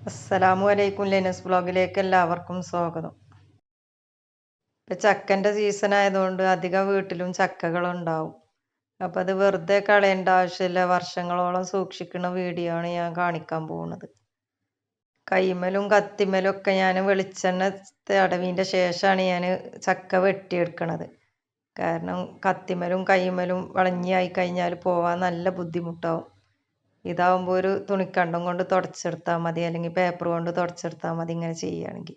അസ്സലാമു അലൈക്കും. ലെനസ് ബ്ലോഗിലേക്ക് എല്ലാവർക്കും സ്വാഗതം. ഇപ്പം ചക്കൻ്റെ സീസൺ ആയതുകൊണ്ട് അധികം വീട്ടിലും ചക്കകളുണ്ടാവും. അപ്പം അത് വെറുതെ കളയേണ്ട ആവശ്യമില്ല. വർഷങ്ങളോളം സൂക്ഷിക്കുന്ന വീഡിയോ ആണ് ഞാൻ കാണിക്കാൻ പോകുന്നത്. കൈമലും കത്തിമലും ഒക്കെ ഞാൻ വെളിച്ചെണ്ണ തടവിൻ്റെ ശേഷമാണ് ഞാൻ ചക്ക വെട്ടിയെടുക്കണത്. കാരണം കത്തിമലും കൈമലും വളഞ്ഞായി കഴിഞ്ഞാൽ പോവാൻ നല്ല ബുദ്ധിമുട്ടാവും. ഇതാവുമ്പോൾ ഒരു തുണിക്കണ്ടം കൊണ്ട് തുടച്ചെടുത്താൽ മതി, അല്ലെങ്കിൽ പേപ്പർ കൊണ്ട് തുടച്ചെടുത്താൽ മതി ഇങ്ങനെ ചെയ്യുകയാണെങ്കിൽ.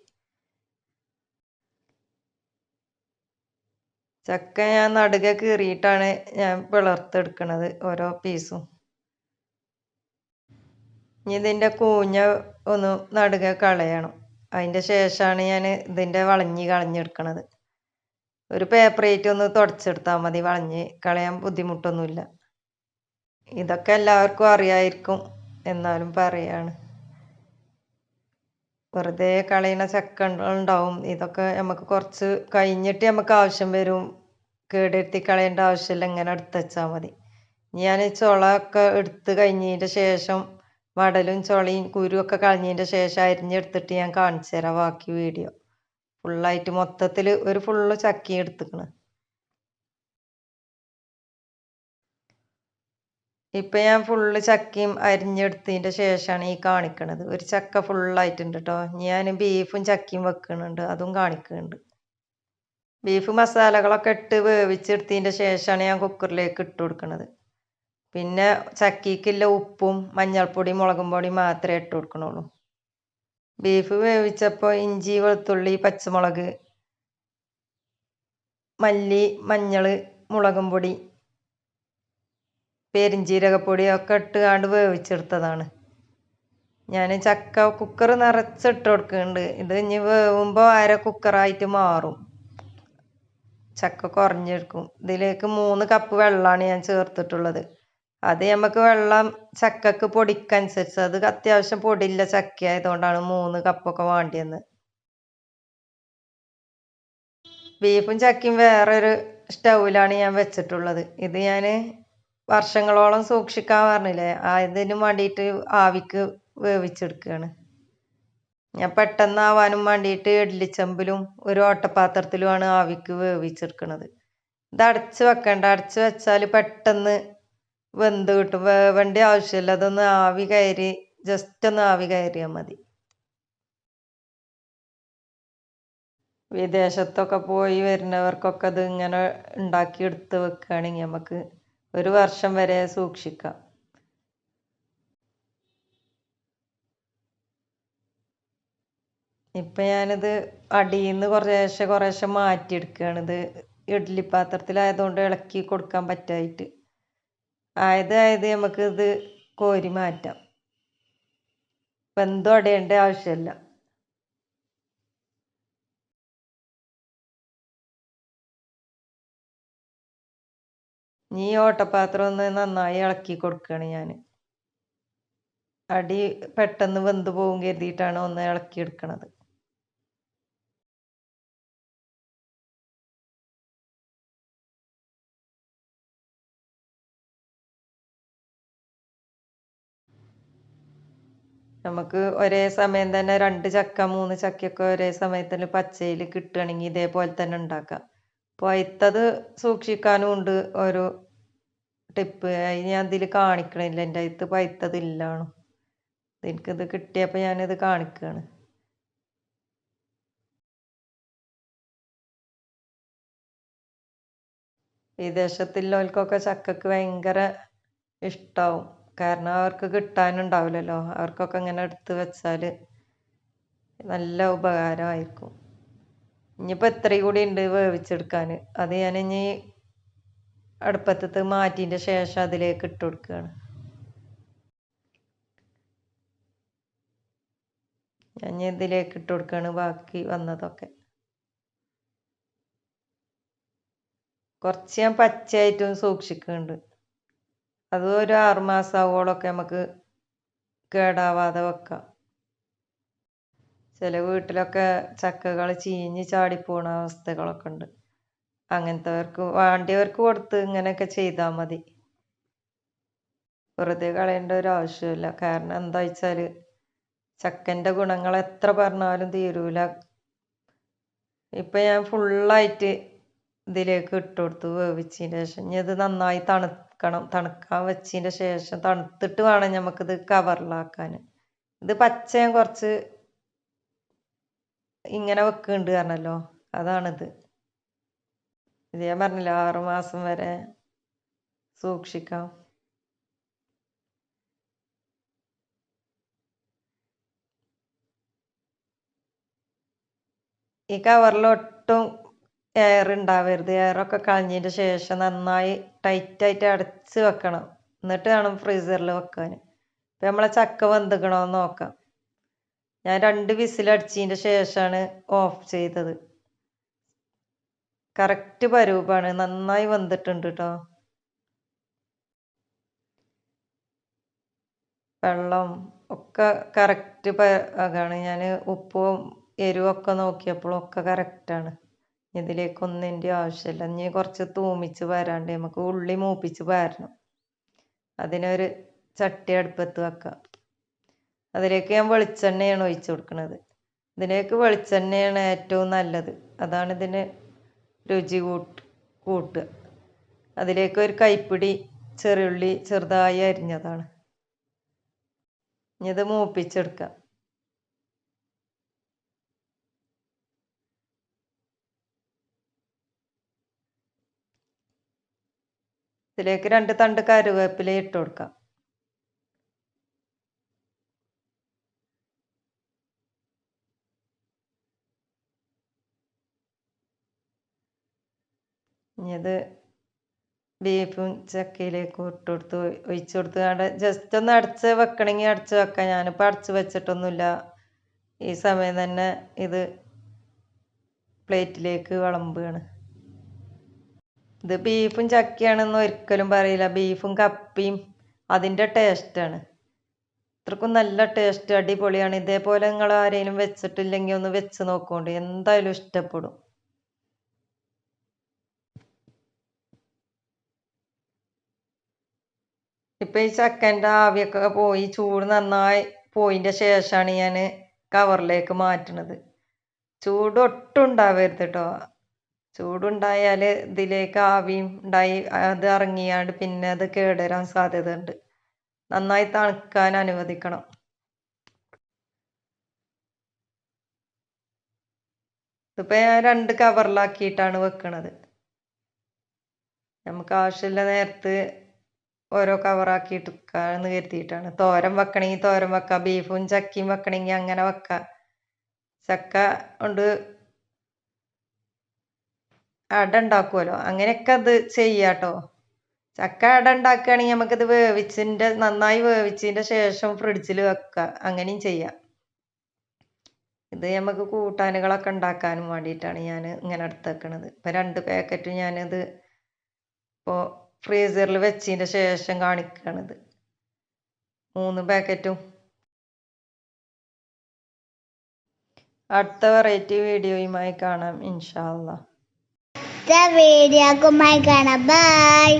ചക്ക ഞാൻ നടുകെ കീറിയിട്ടാണ് ഞാൻ പിളർത്തെടുക്കണത് ഓരോ പീസും. ഇനി ഇതിൻ്റെ കൂഞ്ഞ ഒന്ന് നടുകെ കളയണം. അതിൻ്റെ ശേഷമാണ് ഞാൻ ഇതിൻ്റെ വളഞ്ഞ് കളഞ്ഞെടുക്കണത്. ഒരു പേപ്പറേറ്റ് ഒന്ന് തുടച്ചെടുത്താൽ മതി, വളഞ്ഞ് കളയാൻ ബുദ്ധിമുട്ടൊന്നുമില്ല. ഇതൊക്കെ എല്ലാവർക്കും അറിയായിരിക്കും, എന്നാലും പറയാണ്. വെറുതെ കളയുന്ന ചക്ക ഉണ്ടാവും. ഇതൊക്കെ നമുക്ക് കുറച്ച് കഴിഞ്ഞിട്ട് നമുക്ക് ആവശ്യം വരും. കേടെടുത്തി കളയേണ്ട ആവശ്യമില്ല, ഇങ്ങനെ എടുത്ത് വെച്ചാൽ മതി. ഞാൻ ചുളയൊക്കെ എടുത്ത് കഴിഞ്ഞതിൻ്റെ ശേഷം മടലും ചുളയും കുരുവൊക്കെ കളഞ്ഞതിൻ്റെ ശേഷം അരിഞ്ഞെടുത്തിട്ട് ഞാൻ കാണിച്ചു തരാം ബാക്കി വീഡിയോ. ഫുള്ളായിട്ട് മൊത്തത്തിൽ ഒരു ഫുള്ള് ചക്കയും എടുത്തിക്കണ്. ഇപ്പം ഞാൻ ഫുള്ള് ചക്കയും അരിഞ്ഞെടുത്തതിൻ്റെ ശേഷമാണ് ഈ കാണിക്കണത്. ഒരു ചക്ക ഫുള്ളായിട്ടുണ്ട് കേട്ടോ. ഞാൻ ബീഫും ചക്കയും വെക്കുന്നുണ്ട്, അതും കാണിക്കുന്നുണ്ട്. ബീഫ് മസാലകളൊക്കെ ഇട്ട് വേവിച്ചെടുത്തതിൻ്റെ ശേഷമാണ് ഞാൻ കുക്കറിലേക്ക് ഇട്ട് കൊടുക്കുന്നത്. പിന്നെ ചക്കിക്കുള്ള ഉപ്പും മഞ്ഞൾപ്പൊടി മുളകും പൊടി മാത്രമേ ഇട്ട് കൊടുക്കണുള്ളൂ. ബീഫ് വേവിച്ചപ്പോൾ ഇഞ്ചി വെളുത്തുള്ളി പച്ചമുളക് മല്ലി മഞ്ഞൾ മുളകും പൊടി പെരിഞ്ചീരകപ്പൊടി ഒക്കെ ഇട്ടുകൊണ്ട് വേവിച്ചെടുത്തതാണ്. ഞാൻ ചക്ക കുക്കർ നിറച്ചിട്ട് കൊടുക്കുന്നുണ്ട്. ഇത് ഇനി വേവുമ്പോൾ കുക്കറായിട്ട് മാറും, ചക്ക കുറഞ്ഞെടുക്കും. ഇതിലേക്ക് 3 കപ്പ് വെള്ളമാണ് ഞാൻ ചേർത്തിട്ടുള്ളത്. അത് നമുക്ക് വെള്ളം ചക്കക്ക് പൊടിക്കനുസരിച്ച്, അത് അത്യാവശ്യം പൊടിയില്ല ചക്ക ആയതുകൊണ്ടാണ് 3 കപ്പൊക്കെ വേണ്ടിയെന്ന്. ബീഫും ചക്കയും വേറൊരു സ്റ്റൗവിലാണ് ഞാൻ വെച്ചിട്ടുള്ളത്. ഇത് ഞാൻ വർഷങ്ങളോളം സൂക്ഷിക്കാൻ പറഞ്ഞില്ലേ, അതിന് വേണ്ടിയിട്ട് ആവിക്ക് വേവിച്ചെടുക്കുകയാണ്. ഞാൻ പെട്ടെന്നാവാനും വേണ്ടിയിട്ട് ഇഡ്ഡലിച്ചെമ്പിലും ഒരു ഓട്ടപാത്രത്തിലുമാണ് ആവിക്ക് വേവിച്ചെടുക്കുന്നത്. ഇത് അടച്ച് വെക്കണ്ട, അടച്ച് വെച്ചാൽ പെട്ടെന്ന് വെന്ത് കിട്ടും. വേവേണ്ട ആവശ്യമില്ല, അതൊന്ന് ആവി കയറി ജസ്റ്റ് ഒന്ന് ആവി കയറിയാൽ മതി. വിദേശത്തൊക്കെ പോയി വരുന്നവർക്കൊക്കെ അത് ഇങ്ങനെ ഉണ്ടാക്കി എടുത്ത് വെക്കുകയാണെങ്കിൽ നമുക്ക് 1 വർഷം വരെ സൂക്ഷിക്കാം. ഇപ്പം ഞാനിത് അടിയിൽ നിന്ന് കുറേശ്ശെ മാറ്റിയെടുക്കുകയാണ്. ഇത് ഇഡ്ഡലി പാത്രത്തിലായതുകൊണ്ട് ഇളക്കി കൊടുക്കാൻ പറ്റായിട്ട് ആയത് നമുക്ക് ഇത് കോരി മാറ്റാം. വെന്തും അടയേണ്ട ആവശ്യമില്ല. ഈ ഓട്ടപാത്രം ഒന്ന് നന്നായി ഇളക്കി കൊടുക്കുകയാണ് ഞാൻ. അടി പെട്ടെന്ന് വെന്ത് പോകും കരുതിയിട്ടാണ് ഒന്ന് ഇളക്കി എടുക്കണത്. നമുക്ക് ഒരേ സമയം തന്നെ 2 ചക്ക 3 ചക്കയൊക്കെ ഒരേ സമയത്തിന് പച്ചയിൽ കിട്ടുകയാണെങ്കിൽ ഇതേപോലെ തന്നെ ഉണ്ടാക്കാം. പഴുത്തത് സൂക്ഷിക്കാനും ഉണ്ട് ഒരു ടിപ്പ്. ഞാൻ ഇതിൽ കാണിക്കണില്ല, എൻ്റെ അടുത്ത് പഴുത്തതില്ലാണ്. എനിക്കിത് കിട്ടിയപ്പോൾ ഞാനിത് കാണിക്കുകയാണ്. വിദേശത്തുള്ളവർക്കൊക്കെ ചക്കക്ക് ഭയങ്കര ഇഷ്ടമാവും. കാരണം അവർക്ക് കിട്ടാനുണ്ടാവില്ലല്ലോ. അവർക്കൊക്കെ ഇങ്ങനെ എടുത്ത് വെച്ചാൽ നല്ല ഉപകാരമായിരിക്കും. ഇനിയിപ്പോൾ ഇത്രയും കൂടി ഉണ്ട് വേവിച്ചെടുക്കാൻ. അത് ഞാൻ ഇനി അടുപ്പത്ത് മാറ്റിയതിൻ്റെ ശേഷം അതിലേക്ക് ഇട്ട് കൊടുക്കുകയാണ്. ഞാൻ ഇതിലേക്ക് ഇട്ട് കൊടുക്കുകയാണ് ബാക്കി വന്നതൊക്കെ. കുറച്ച് ഞാൻ പച്ചയായിട്ടും സൂക്ഷിക്കുന്നുണ്ട്. അത് ഒരു 6 മാസം ആവുമ്പോഴൊക്കെ നമുക്ക് കേടാവാതെ വെക്കാം. ചില വീട്ടിലൊക്കെ ചക്കകൾ ചീഞ്ഞ് ചാടിപ്പോണ അവസ്ഥകളൊക്കെ ഉണ്ട്. അങ്ങനത്തെവർക്ക് വേണ്ടിയവർക്ക് കൊടുത്ത് ഇങ്ങനെയൊക്കെ ചെയ്താൽ മതി. വെറുതെ കളയേണ്ട ഒരു ആവശ്യമില്ല. കാരണം എന്താ വെച്ചാൽ ചക്കൻ്റെ ഗുണങ്ങൾ എത്ര പറഞ്ഞാലും തീരൂല. ഇപ്പം ഞാൻ ഫുള്ളായിട്ട് ഇതിലേക്ക് ഇട്ട് കൊടുത്തു വേവിച്ചതിന് ശേഷം. ഇനി ഇത് നന്നായി തണുക്കാൻ വെച്ചതിന് ശേഷം തണുത്തിട്ട് വേണം നമുക്കിത് കവറിലാക്കാൻ. ഇത് പച്ച ഞാൻ കുറച്ച് ഇങ്ങനെ വെക്കുന്നുണ്ട് പറഞ്ഞല്ലോ, അതാണിത്. ഇത് ഞാൻ പറഞ്ഞില്ല 6 മാസം വരെ സൂക്ഷിക്കാം. ഈ കവറിൽ ഒട്ടും എയർ ഉണ്ടാവരുത്. എയറൊക്കെ കളഞ്ഞതിന് ശേഷം നന്നായി ടൈറ്റായിട്ട് അടച്ച് വെക്കണം. എന്നിട്ട് വേണം ഫ്രീസറിൽ വെക്കാൻ. ഇപ്പം നമ്മളെ ചക്ക വെന്തുക്കണമെന്ന് നോക്കാം. ഞാൻ 2 വിസിലടിച്ചതിന് ശേഷമാണ് ഓഫ് ചെയ്തത്. കറക്റ്റ് പരുവാണ്, നന്നായി വെന്തിട്ടുണ്ട് കേട്ടോ. വെള്ളം ഒക്കെ കറക്റ്റ് പാകമാണ്. ഞാൻ ഉപ്പും എരിവൊക്കെ നോക്കിയപ്പോഴൊക്കെ കറക്റ്റാണ്. ഇതിലേക്ക് ഒന്നിൻ്റെ ആവശ്യമില്ല. ഇനി കുറച്ച് തൂമിച്ച് വരാണ്ട് നമുക്ക് ഉള്ളി മൂപ്പിച്ച് വരണം. അതിനൊരു ചട്ടി അടുപ്പത്ത് വെക്കാം. അതിലേക്ക് ഞാൻ വെളിച്ചെണ്ണയാണ് ഒഴിച്ചു കൊടുക്കുന്നത്. ഇതിലേക്ക് വെളിച്ചെണ്ണയാണ് ഏറ്റവും നല്ലത്. അതാണ് ഇതിന് രുചി കൂട്ടുക. അതിലേക്ക് ഒരു കൈപ്പിടി ചെറിയുള്ളി ചെറുതായി അരിഞ്ഞതാണ്. ഇനി ഇത് മൂപ്പിച്ചെടുക്കാം. ഇതിലേക്ക് 2 തണ്ട് കറിവേപ്പില ഇട്ട് കൊടുക്കാം. ഇനി ഇത് ബീഫും ചക്കയിലേക്കും ഇട്ട് കൊടുത്ത് ഒഴിച്ചു കൊടുത്ത് ജസ്റ്റ് ഒന്ന് അടച്ച് വെക്കണമെങ്കിൽ അടച്ച് വെക്കാം. ഞാനിപ്പോൾ അടച്ച് വെച്ചിട്ടൊന്നുമില്ല. ഈ സമയം തന്നെ ഇത് പ്ലേറ്റിലേക്ക് വിളമ്പുകയാണ്. ഇത് ബീഫും ചക്കയാണെന്ന് ഒരിക്കലും പറയില്ല. ബീഫും കപ്പിയും അതിൻ്റെ ടേസ്റ്റാണ്. അത്രക്കും നല്ല ടേസ്റ്റ്, അടിപൊളിയാണ്. ഇതേപോലെ നിങ്ങൾ ആരെങ്കിലും വെച്ചിട്ടില്ലെങ്കിൽ ഒന്ന് വെച്ച് നോക്കുകൊണ്ട് എന്തായാലും ഇഷ്ടപ്പെടും. ഇപ്പം ഈ ചക്കൻ്റെ ആവിയൊക്കെ പോയി ചൂട് നന്നായി പോയതിൻ്റെ ശേഷമാണ് ഞാൻ കവറിലേക്ക് മാറ്റുന്നത്. ചൂട് ഒട്ടും ഉണ്ടാവരുത് കേട്ടോ. ചൂടുണ്ടായാൽ ഇതിലേക്ക് ആവിയും ഉണ്ടായി അത് ഇറങ്ങിയാണ്ട് പിന്നെ അത് കേടുവരാൻ സാധ്യത ഉണ്ട്. നന്നായി തണുക്കാൻ അനുവദിക്കണം. ഇതിപ്പോൾ ഞാൻ 2 കവറിലാക്കിയിട്ടാണ് വെക്കണത്. നമുക്ക് ആവശ്യമുള്ള നേരത്ത് ഓരോ കവറാക്കിയിട്ട് വെക്കാന്ന് കരുതിയിട്ടാണ്. തോരൻ വെക്കണമെങ്കിൽ തോരൻ വെക്കാം, ബീഫും ചക്കയും വെക്കണമെങ്കിൽ അങ്ങനെ വെക്കാം. ചക്ക കൊണ്ട് അട ഉണ്ടാക്കുമല്ലോ, അങ്ങനെയൊക്കെ അത് ചെയ്യാട്ടോ. ചക്ക അട ഉണ്ടാക്കുകയാണെങ്കിൽ നമുക്കിത് നന്നായി വേവിച്ചതിൻ്റെ ശേഷം ഫ്രിഡ്ജിൽ വെക്കുക, അങ്ങനെയും ചെയ്യാം. ഇത് നമുക്ക് കൂട്ടാനുകളൊക്കെ ഉണ്ടാക്കാനും വേണ്ടിയിട്ടാണ് ഞാൻ ഇങ്ങനെ എടുത്ത് വെക്കണത്. ഇപ്പം 2 പാക്കറ്റും ഞാനിത് ഇപ്പോൾ ഫ്രീസറിൽ വെച്ചതിൻ്റെ ശേഷം കാണിക്കുകയാണിത്. 3 പാക്കറ്റും. അടുത്ത വെറൈറ്റി വീഡിയോയുമായി കാണാം ഇൻഷാ അല്ലാ. വീഡിയോ കാണാം. ബൈ.